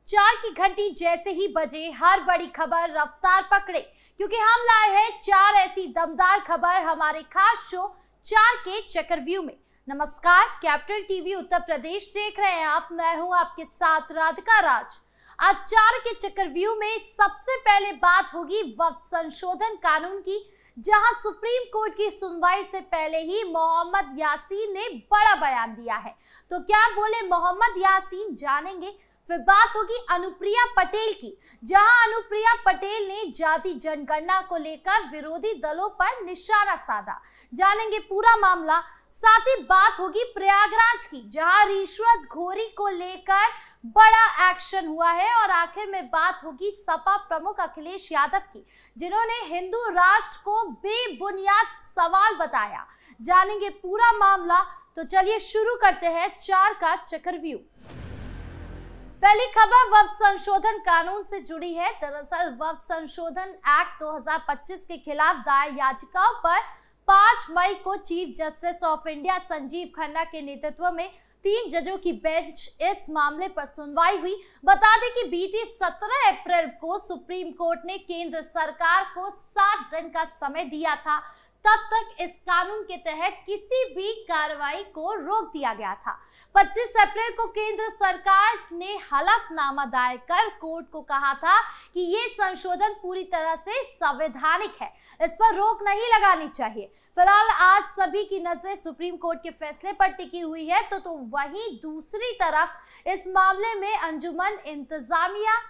चार की घंटी जैसे ही बजे हर बड़ी खबर रफ्तार पकड़े, क्योंकि हम लाए हैं चार ऐसी दमदार खबर हमारे खास शो चार के चक्रव्यूह में। नमस्कार, कैपिटल टीवी उत्तर प्रदेश देख रहे हैं आप। मैं हूं आपके साथ राधिका राज। आज चार के चक्रव्यूह में सबसे पहले बात होगी वक्फ संशोधन कानून की, जहां सुप्रीम कोर्ट की सुनवाई से पहले ही मोहम्मद यासीन ने बड़ा बयान दिया है। तो क्या बोले मोहम्मद यासीन, जानेंगे। फिर बात होगी अनुप्रिया पटेल की, जहां अनुप्रिया पटेल ने जाति जनगणना को लेकर विरोधी दलों पर निशाना साधा, जानेंगे पूरा मामला। साथ ही बात होगी प्रयागराज की, जहां रिश्वतखोरी को लेकर बड़ा एक्शन हुआ है। और आखिर में बात होगी सपा प्रमुख अखिलेश यादव की, जिन्होंने हिंदू राष्ट्र को बेबुनियाद सवाल बताया, जानेंगे पूरा मामला। तो चलिए शुरू करते हैं चार का चक्रव्यूह। पहली खबर वक्फ संशोधन कानून से जुड़ी है। दरअसल वक्फ संशोधन एक्ट 2025 के खिलाफ दायर याचिकाओं पर 5 मई को chief justice of India Sanjeev Khanna के नेतृत्व में 3 जजों की बेंच इस मामले पर सुनवाई हुई। बता दें कि बीती 17 अप्रैल को सुप्रीम कोर्ट ने केंद्र सरकार को 7 दिन का समय दिया था। तब तक इस कानून के तहत किसी भी कार्रवाई को रोक दिया गया था। 25 अप्रैल को केंद्र सरकार ने हलफनामा दायर कर कोर्ट को कहा था कि ये संशोधन पूरी तरह से संवैधानिक है, इस पर रोक नहीं लगानी चाहिए। फिलहाल आज सभी की नजरें सुप्रीम कोर्ट के फैसले पर टिकी हुई है। तो वहीं दूसरी तरफ इस मामले में अंजुमन इंतजामिया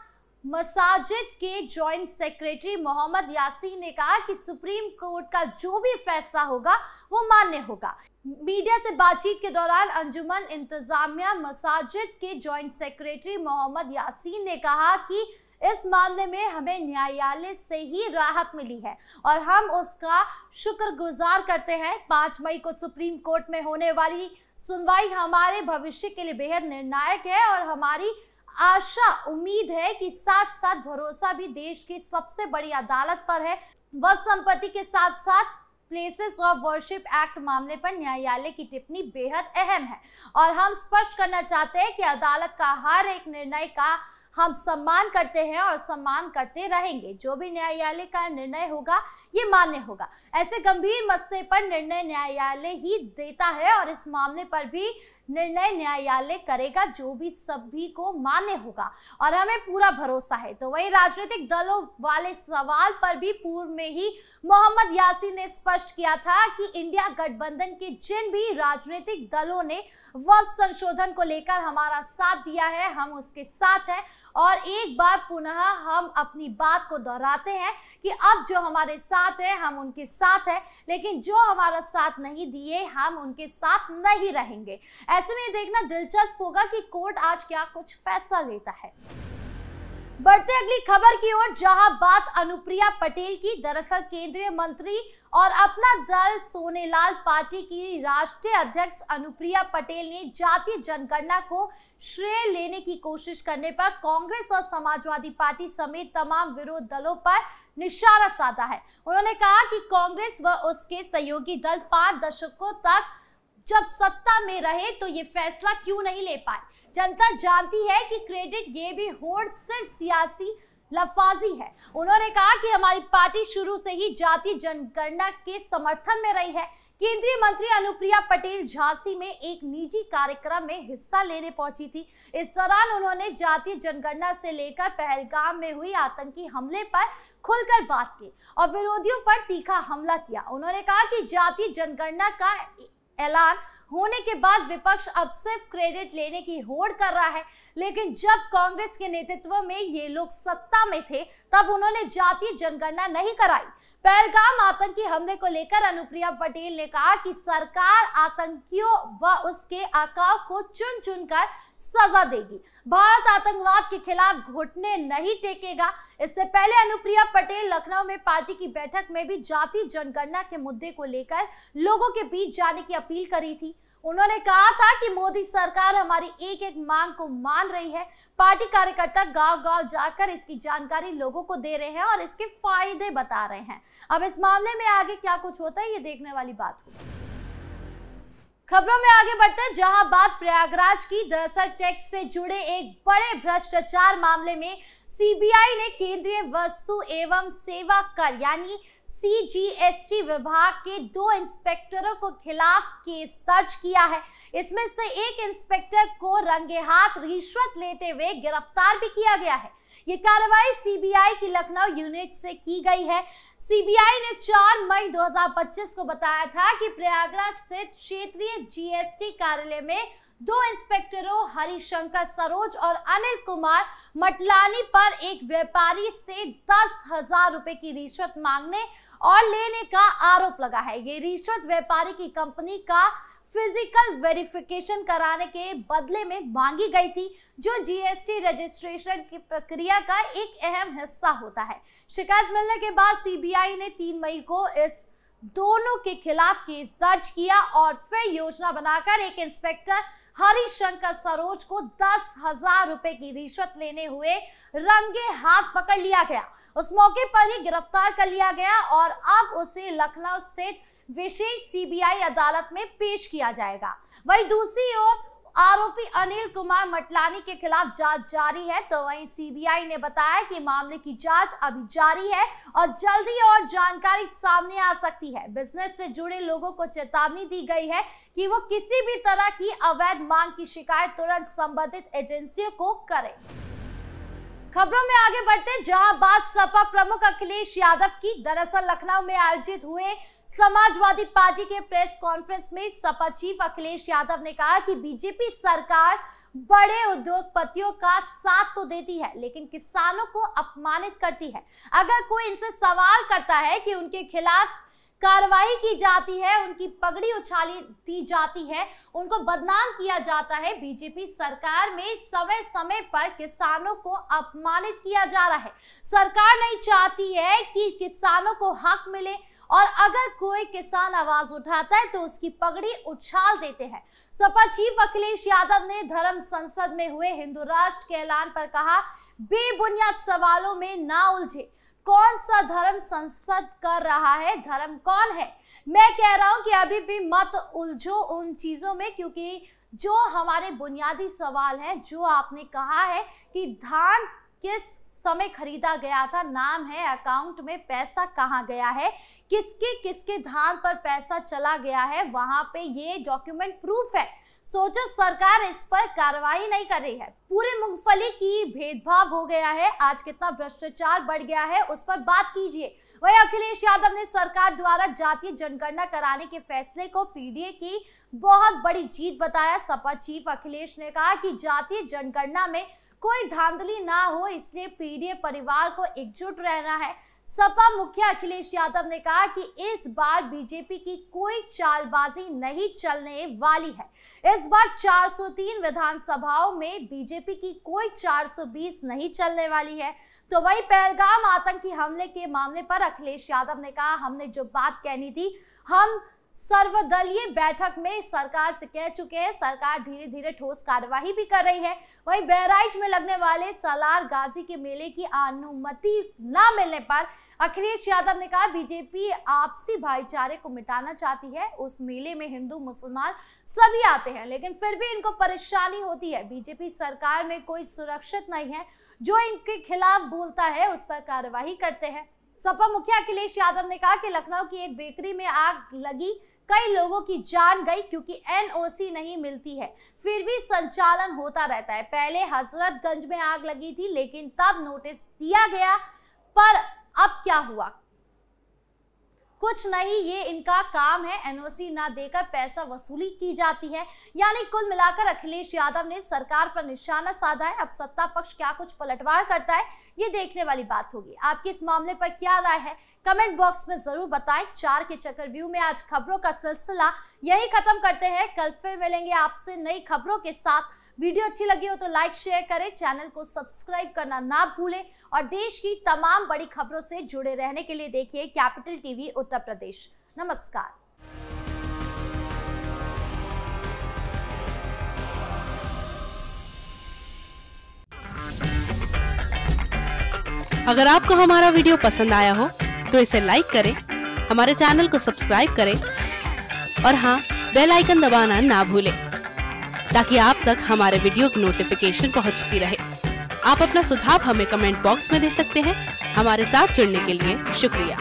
मसाजिद के जॉइंट सेक्रेटरी मोहम्मद यासीन ने कहा कि सुप्रीम कोर्ट का जो भी फैसला होगा वो मान्य होगा। मीडिया से बातचीत के दौरान अंजुमन इंतजामिया मसाजिद के जॉइंट सेक्रेटरी मोहम्मद यासीन ने कहा कि इस मामले में हमें न्यायालय से ही राहत मिली है और हम उसका शुक्रगुजार करते हैं। 5 मई को सुप्रीम कोर्ट में होने वाली सुनवाई हमारे भविष्य के लिए बेहद निर्णायक है और हमारी आशा उम्मीद है कि साथ साथ भरोसा भी देश की सबसे बड़ी अदालत पर है। वक्फ संपत्ति के साथ साथ प्लेसेस ऑफ वर्शिप एक्ट मामले पर न्यायालय की टिप्पणी बेहद अहम है और हम स्पष्ट करना चाहते हैं कि अदालत का हर एक निर्णय का हम सम्मान करते हैं और सम्मान करते रहेंगे। जो भी न्यायालय का निर्णय होगा ये मान्य होगा। ऐसे गंभीर मसले पर निर्णय न्यायालय ही देता है और इस मामले पर भी निर्णय न्यायालय करेगा, जो भी सभी को मान्य होगा और हमें पूरा भरोसा है। तो वही राजनीतिक दलों वाले सवाल पर भी पूर्व में ही मोहम्मद यासीन ने स्पष्ट किया था कि इंडिया गठबंधन के जिन भी राजनीतिक दलों ने वक्फ संशोधन को लेकर हमारा साथ दिया है, हम उसके साथ हैं। और एक बार पुनः हम अपनी बात को दोहराते हैं कि अब जो हमारे साथ है हम उनके साथ हैं, लेकिन जो हमारा साथ नहीं दिए हम उनके साथ नहीं रहेंगे। ऐसे में देखना दिलचस्प होगा कि कोर्ट आज क्या कुछ फैसला लेता है। बढ़ते अगली खबर की ओर, जहां बात अनुप्रिया पटेल की। दरअसल केंद्रीय मंत्री और अपना दल सोनेलाल पार्टी की राष्ट्रीय अध्यक्ष अनुप्रिया पटेल ने जातीय जनगणना को श्रेय लेने की कोशिश करने पर कांग्रेस और समाजवादी पार्टी समेत तमाम विरोध दलों पर निशाना साधा है। उन्होंने कहा कि कांग्रेस व उसके सहयोगी दल 5 दशकों तक जब सत्ता में रहे तो ये फैसला क्यों नहीं ले पाए। जनता जानती है कि क्रेडिट ये भी होड़ सिर्फ सियासी लफाजी है। उन्होंने कहा कि हमारी पार्टी शुरू से ही जातीय जनगणना के समर्थन में रही है। केंद्रीय मंत्री अनुप्रिया पटेल झांसी में एक निजी कार्यक्रम में हिस्सा लेने पहुंची थी। इस दौरान उन्होंने जातीय जनगणना से लेकर पहलगाम में हुई आतंकी हमले पर खुलकर बात की और विरोधियों पर तीखा हमला किया। उन्होंने कहा कि जातीय जनगणना का ऐलान होने के बाद विपक्ष अब सिर्फ क्रेडिट लेने की होड़ कर रहा है, लेकिन जब कांग्रेस के नेतृत्व में ये लोग सत्ता में थे तब उन्होंने जातीय जनगणना नहीं कराई। पहलगाम आतंकी हमले को लेकर अनुप्रिया पटेल ने कहा कि सरकार आतंकियों व उसके आकाओं को चुन चुनकर सजा देगी। भारत आतंकवाद के खिलाफ घुटने नहीं टेकेगा। इससे पहले अनुप्रिया पटेल लखनऊ में पार्टी की बैठक में भी जातीय जनगणना के मुद्दे को लेकर लोगों के बीच जाने की अपील करी थी। उन्होंने कहा था कि मोदी सरकार हमारी एक एक मांग को मान रही है। पार्टी कार्यकर्ता गांव-गांव जाकर इसकी जानकारी लोगों को दे रहे हैं और इसके फायदे बता रहे हैं। अब इस मामले में आगे क्या कुछ होता है ये देखने वाली बात होगी। खबरों में आगे बढ़ते हैं, जहां बात प्रयागराज की। दरअसल टैक्स से जुड़े एक बड़े भ्रष्टाचार मामले में सीबीआई ने केंद्रीय वस्तु एवं सेवा कर यानी CGST विभाग के 2 इंस्पेक्टरों को खिलाफ केस दर्ज किया है। इसमें से एक इंस्पेक्टर को रंगे हाथ रिश्वत लेते हुए गिरफ्तार भी किया गया है। ये कार्रवाई सीबीआई की लखनऊ यूनिट से की गई है। सीबीआई ने 4 मई 2025 को बताया था कि प्रयागराज स्थित क्षेत्रीय GST कार्यालय में 2 इंस्पेक्टरों हरिशंकर सरोज और अनिल कुमार मटलानी पर एक व्यापारी से 10,000 रुपए की रिश्वत मांगने और लेने का आरोप लगा है। ये रिश्वत व्यापारी की कंपनी का फिजिकल वेरिफिकेशन कराने के बदले में मांगी गई थी, जो GST रजिस्ट्रेशन की प्रक्रिया का एक अहम हिस्सा होता है। शिकायत मिलने के बाद सीबीआई ने 3 मई को इस दोनों के खिलाफ केस दर्ज किया और फिर योजना बनाकर एक इंस्पेक्टर हरिशंकर सरोज को 10,000 रुपए की रिश्वत लेने हुए रंगे हाथ पकड़ लिया गया। उस मौके पर ही गिरफ्तार कर लिया गया और अब उसे लखनऊ स्थित विशेष सीबीआई अदालत में पेश किया जाएगा। वहीं दूसरी ओर आरोपी अनिल कुमार मटलानी के खिलाफ जांच जारी है। तो वहीं सीबीआई ने बताया कि मामले की जांच अभी जारी है और जल्दी और जानकारी सामने आ सकती है। बिजनेस से जुड़े लोगों को चेतावनी दी गई है कि वो किसी भी तरह की अवैध मांग की शिकायत तुरंत संबंधित एजेंसियों को करें। खबरों में आगे बढ़ते, जहां बात सपा प्रमुख अखिलेश यादव की। दरअसल लखनऊ में आयोजित हुए समाजवादी पार्टी के प्रेस कॉन्फ्रेंस में सपा चीफ अखिलेश यादव ने कहा कि बीजेपी सरकार बड़े उद्योगपतियों का साथ तो देती है, लेकिन किसानों को अपमानित करती है। अगर कोई इनसे सवाल करता है कि उनके खिलाफ कार्रवाई की जाती है, उनकी पगड़ी उछाली दी जाती है, उनको बदनाम किया जाता है, बीजेपी सरकार में समय समय पर किसानों को अपमानित किया जा रहा है। सरकार नहीं चाहती है कि किसानों को हक मिले और अगर कोई किसान आवाज उठाता है तो उसकी पगड़ी उछाल देते हैं। सपा चीफ अखिलेश यादव ने धर्म संसद में हुए हिंदू राष्ट्र के ऐलान पर कहा, बेबुनियाद सवालों में ना उलझे। कौन सा धर्म संसद कर रहा है? धर्म कौन है? मैं कह रहा हूं कि अभी भी मत उलझो उन चीजों में, क्योंकि जो हमारे बुनियादी सवाल है, जो आपने कहा है कि धान किस समय खरीदा गया था, नाम है, अकाउंट में पैसा कहां गया है, किसके किसके धान पर पैसा चला गया है, वहां पे ये डॉक्यूमेंट प्रूफ है। सोचो सरकार इस पर कार्रवाई नहीं कर रही है। पूरे मूंगफली की भेदभाव हो गया है, आज कितना भ्रष्टाचार बढ़ गया है उस पर बात कीजिए। वहीं अखिलेश यादव ने सरकार द्वारा जातीय जनगणना कराने के फैसले को पीडीए की बहुत बड़ी जीत बताया। सपा चीफ अखिलेश ने कहा कि जातीय जनगणना में कोई धांधली ना हो, इसलिए पीडीए परिवार को एकजुट रहना है। सपा मुखिया अखिलेश यादव ने कहा कि इस बार बीजेपी की कोई चालबाजी नहीं चलने वाली है। इस बार 403 विधानसभाओं में बीजेपी की कोई 420 नहीं चलने वाली है। तो वही पहलगाम आतंकी हमले के मामले पर अखिलेश यादव ने कहा, हमने जो बात कहनी थी हम सर्वदलीय बैठक में सरकार से कह चुके हैं। सरकार धीरे धीरे ठोस कार्यवाही भी कर रही है। वहीं बहराइच में लगने वाले सालार गाजी के मेले की अनुमति न मिलने पर अखिलेश यादव ने कहा, बीजेपी आपसी भाईचारे को मिटाना चाहती है। उस मेले में हिंदू मुसलमान सभी आते हैं, लेकिन फिर भी इनको परेशानी होती है। बीजेपी सरकार में कोई सुरक्षित नहीं है, जो इनके खिलाफ बोलता है उस पर कार्यवाही करते हैं। सपा मुखिया अखिलेश यादव ने कहा कि लखनऊ की एक बेकरी में आग लगी, कई लोगों की जान गई क्योंकि एनओसी नहीं मिलती है, फिर भी संचालन होता रहता है। पहले हजरतगंज में आग लगी थी, लेकिन तब नोटिस दिया गया, पर अब क्या हुआ? कुछ नहीं, ये इनका काम है, एनओसी ना देकर पैसा वसूली की जाती है। यानी कुल मिलाकर अखिलेश यादव ने सरकार पर निशाना साधा है। अब सत्ता पक्ष क्या कुछ पलटवार करता है, ये देखने वाली बात होगी। आपकी इस मामले पर क्या राय है, कमेंट बॉक्स में जरूर बताएं। 4 के चक्रव्यूह में आज खबरों का सिलसिला यही खत्म करते हैं। कल फिर मिलेंगे आपसे नई खबरों के साथ। वीडियो अच्छी लगी हो तो लाइक शेयर करें, चैनल को सब्सक्राइब करना ना भूलें और देश की तमाम बड़ी खबरों से जुड़े रहने के लिए देखिए कैपिटल टीवी उत्तर प्रदेश। नमस्कार। अगर आपको हमारा वीडियो पसंद आया हो तो इसे लाइक करें, हमारे चैनल को सब्सक्राइब करें और हाँ, बेल आइकन दबाना ना भूलें ताकि आप तक हमारे वीडियो की नोटिफिकेशन पहुंचती रहे। आप अपना सुझाव हमें कमेंट बॉक्स में दे सकते हैं। हमारे साथ जुड़ने के लिए शुक्रिया।